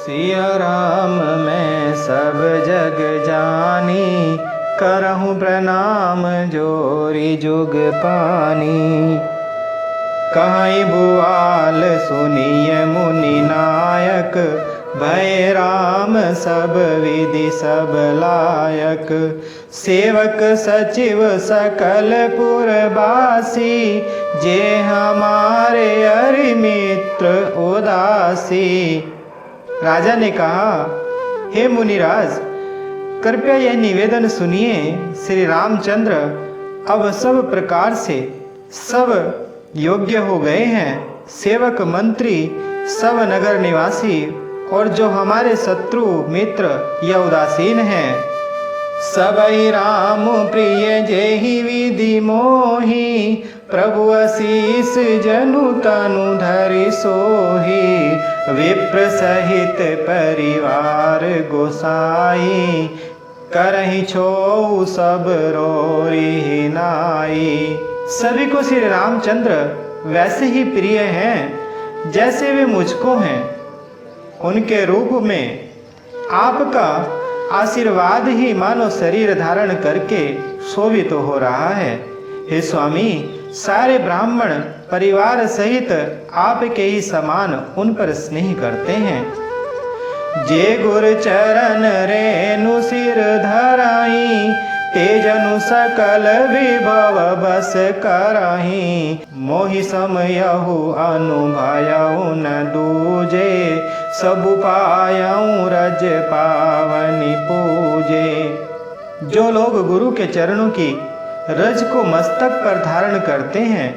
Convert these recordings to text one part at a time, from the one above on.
सिया राम मैं सब जग जानी, करहूँ प्रणाम जोरी जुग पानी। कहीं बुआल सुनिय मुनि नायक, भय राम सब विधि सब लायक। सेवक सचिव सकल पुरवासी, जे हमारे हरि मित्र उदासी। राजा ने कहा, हे मुनिराज, कृपया यह निवेदन सुनिए। श्री रामचंद्र अब सब प्रकार से सब योग्य हो गए हैं। सेवक मंत्री सब नगर निवासी और जो हमारे शत्रु मित्र या उदासीन हैं, सबई राम प्रिय जेहि विधि मोहि। प्रभु आशीष जनु तनु धरि सोहि, विप्र सहित परिवार गोसाई। करहि छो सब रोरी नाई। सभी को श्री रामचंद्र वैसे ही प्रिय हैं जैसे वे मुझको हैं। उनके रूप में आपका आशीर्वाद ही मानो शरीर धारण करके शोभित तो हो रहा है। हे स्वामी, सारे ब्राह्मण परिवार सहित आपके ही समान उन पर स्नेह करते हैं। जे गुर चरण रेणु सिर धराई, तेजनु सकल विभव बस करही। मोहि समयहु अनुभयउ न दूजे, सब पायऊ रज पावनि पूजे। जो लोग गुरु के चरणों की रज को मस्तक पर धारण करते हैं,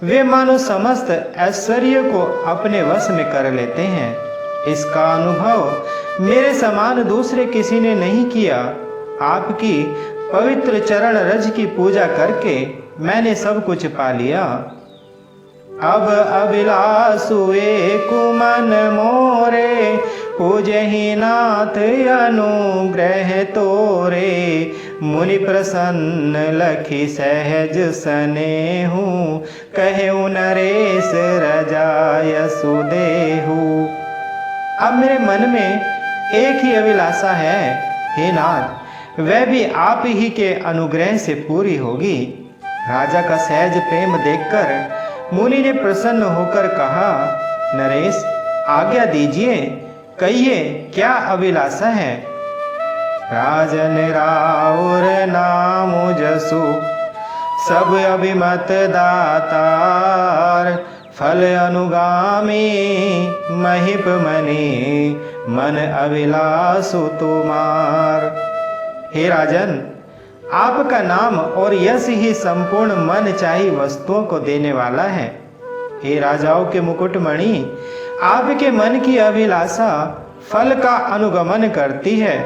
वे मानो समस्त ऐश्वर्य को अपने वश में कर लेते हैं। इसका अनुभव मेरे समान दूसरे किसी ने नहीं किया। आपकी पवित्र चरण रज की पूजा करके मैंने सब कुछ पा लिया। अब अभिलाषु एक मन मोरे, पूजहि नाथ अनुग्रह तोरे। मुनि प्रसन्न लखी सहज स्नेहु, कहु नरेश रजाय सुदेहु। अब मेरे मन में एक ही अभिलाषा है, हे नाथ, वह भी आप ही के अनुग्रह से पूरी होगी। राजा का सहज प्रेम देखकर मुनि ने प्रसन्न होकर कहा, नरेश आज्ञा दीजिए, कहिए क्या अभिलाषा है। राजन राउर नाम जसु, सब अभिमत दातार। फल अनुगामी महिप मनी, मन अभिलाषु तुमार। हे राजन, आपका नाम और यश ही संपूर्ण मन चाही वस्तुओं को देने वाला है। हे राजाओं के मुकुटमणि, आपके मन की अभिलाषा फल का अनुगमन करती है,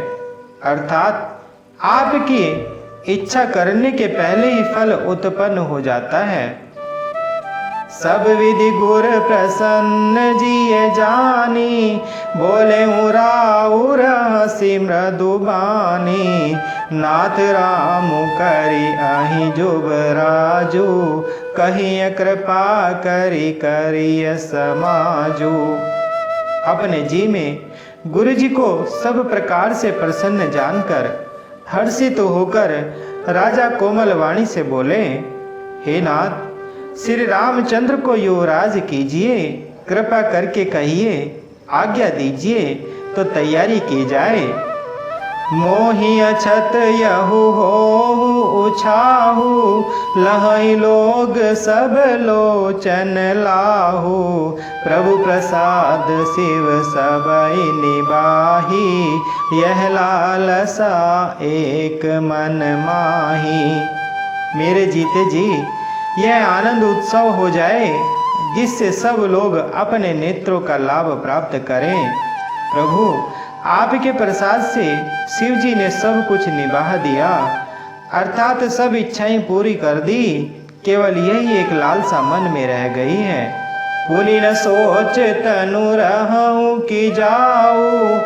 अर्थात आपकी इच्छा करने के पहले ही फल उत्पन्न हो जाता है। सब विधि गुर प्रसन्न जिय जानी, बोले राउर हसी मृदुबानी। नाथ राम करी अहि जुबराजू, कहिय कृपा करी करिय समाजू। अपने जी में गुरु जी को सब प्रकार से प्रसन्न जानकर हर्षित होकर राजा कोमल वाणी से बोले, हे नाथ, श्री रामचंद्र को युवराज कीजिए, कृपा करके कहिए, आज्ञा दीजिए तो तैयारी की जाए। मोहि अछत यहु होहु उछाहु, लहई लोग सब लोचन लाहु। प्रभु प्रसाद शिव सबई निबाही, यह लालसा एक मन माही। मेरे जीते जी यह आनंद उत्सव हो जाए, जिससे सब लोग अपने नेत्रों का लाभ प्राप्त करें। प्रभु, आपके प्रसाद से शिव जी ने सब कुछ निभा दिया, अर्थात सब इच्छाएं पूरी कर दी। केवल यही एक लालसा मन में रह गई है। पुनि न सोच तनु रहूं कि जाऊं,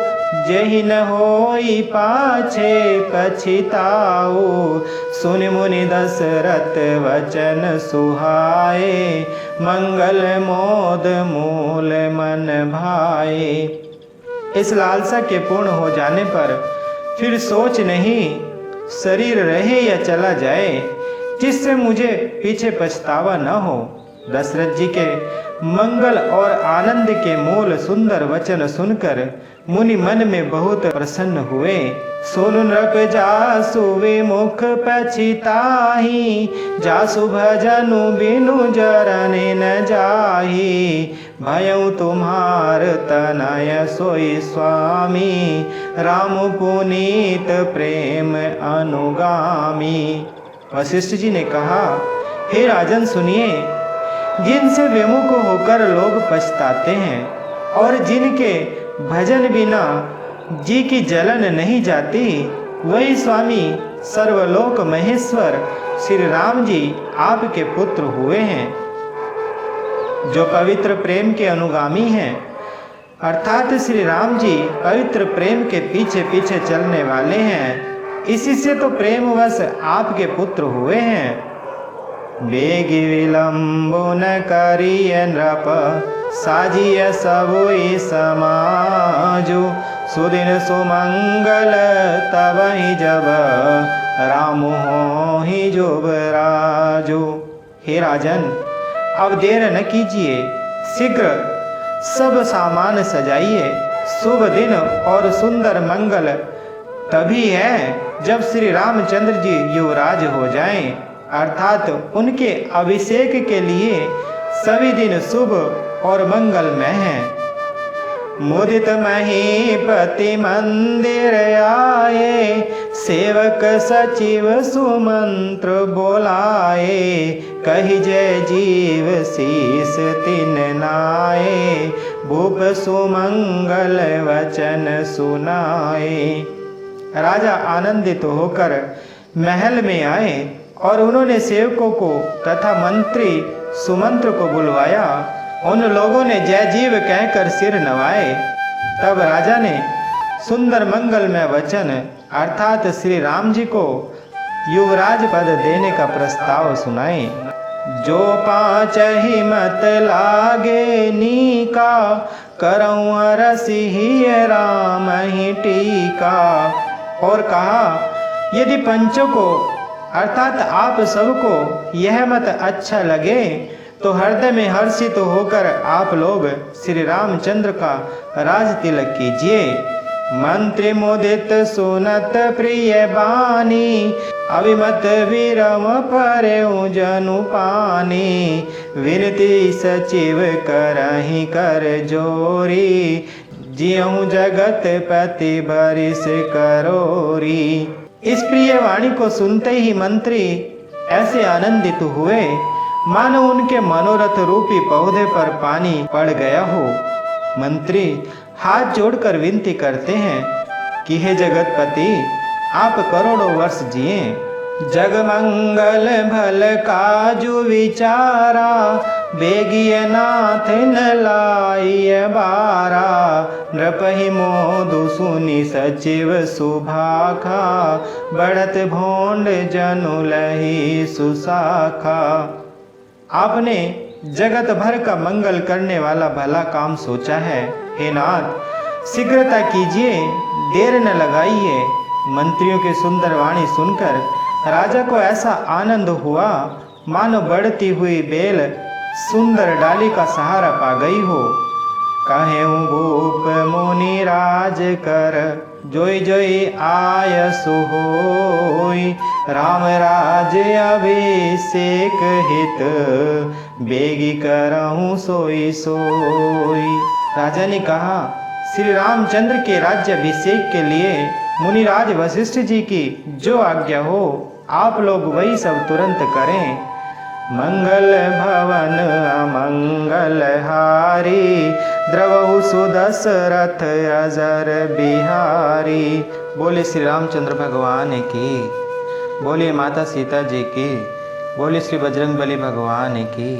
जहि न होई पाछे पछिताऊ। सुन मुनि दशरथ वचन सुहाए, मंगल मोद मूल मन भाए। इस लालसा के पूर्ण हो जाने पर फिर सोच नहीं, शरीर रहे या चला जाए, जिससे मुझे पीछे पछतावा न हो। दशरथ जी के मंगल और आनंद के मूल सुंदर वचन सुनकर मुनि मन में बहुत प्रसन्न हुए। सुनु नृप जासु विमुख पछिताहि, जासु भजनु बिनु जरने न जाहि। भयउ तुम्हार तनय सोई स्वामी, राम पुनीत प्रेम अनुगामी। वशिष्ठ जी ने कहा, हे राजन सुनिए, जिनसे विमुख होकर लोग पछताते हैं और जिनके भजन बिना जी की जलन नहीं जाती, वही स्वामी सर्वलोक महेश्वर श्री राम जी आपके पुत्र हुए हैं, जो पवित्र प्रेम के अनुगामी हैं। अर्थात श्री राम जी पवित्र प्रेम के पीछे पीछे चलने वाले हैं, इसी से तो प्रेमवश आपके पुत्र हुए हैं। बेगी विलंबो न करिय नृप, साजिय सबोई समाजो। सुदिन सुमंगल तबहि जब, राम होहि जुबराजो। हे राजन, अब देर न कीजिए, शीघ्र सब सामान सजाइए। शुभ दिन और सुंदर मंगल तभी है जब श्री रामचंद्र जी युवराज हो जाएं, अर्थात उनके अभिषेक के लिए सभी दिन शुभ और मंगलमय हैं। मुदित महीपति मंदिर आए, सेवक सचिव सुमंत्र बोलाए। कही जय जीव शीस तिन नाए, भूप सुमंगल वचन सुनाए। राजा आनंदित होकर महल में आए और उन्होंने सेवकों को तथा मंत्री सुमंत्र को बुलवाया। उन लोगों ने जय जीव कहकर सिर नवाए। तब राजा ने सुंदर मंगलमय वचन अर्थात श्री राम जी को युवराज पद देने का प्रस्ताव सुनाए। जो पाँच ही मत लागे नीका, करऊँ रसिहिय राम ही टीका। और कहा, यदि पंचों को अर्थात आप सबको यह मत अच्छा लगे तो हृदय में हर्षित होकर आप लोग श्री रामचंद्र का राज तिलक कीजिए। मंत्री मुदित सुनत प्रिय बानी, अभिमत विरम परऊ जनु पानी। विनती सचिव करहि कर जोरी, जियहु जगत पति बरिस करोरी। इस प्रिय वाणी को सुनते ही मंत्री ऐसे आनंदित हुए मानो उनके मनोरथ रूपी पौधे पर पानी पड़ गया हो। मंत्री हाथ जोड़कर विनती करते हैं कि हे जगतपति, आप करोड़ों वर्ष जिए। जग मंगल भल काजु विचारा, बेगिय नाथ न लाइय बारा। नृपहि मोदु सुनि सचिव सुभाखा, बढ़त भोंड जनु लही सुसाखा। आपने जगत भर का मंगल करने वाला भला काम सोचा है। हे नाथ, शीघ्रता कीजिए, देर न लगाइए। मंत्रियों की सुंदर वाणी सुनकर राजा को ऐसा आनंद हुआ मानो बढ़ती हुई बेल सुंदर डाली का सहारा पा गई हो। कहेऊ भूप मुनि राज कर, जोई जोई आय सुहोई। राम राज अभिषेक हित, बेगी करहूँ सोई सोई। राजा ने कहा, श्री रामचंद्र के राज्य अभिषेक के लिए मुनिराज वशिष्ठ जी की जो आज्ञा हो आप लोग वही सब तुरंत करें। मंगल भवन अमंगल हारी, द्रवहु सुदशरथ अजर बिहारी। बोले श्री रामचंद्र भगवान की, बोले माता सीता जी की, बोले श्री बजरंगबली भगवान की।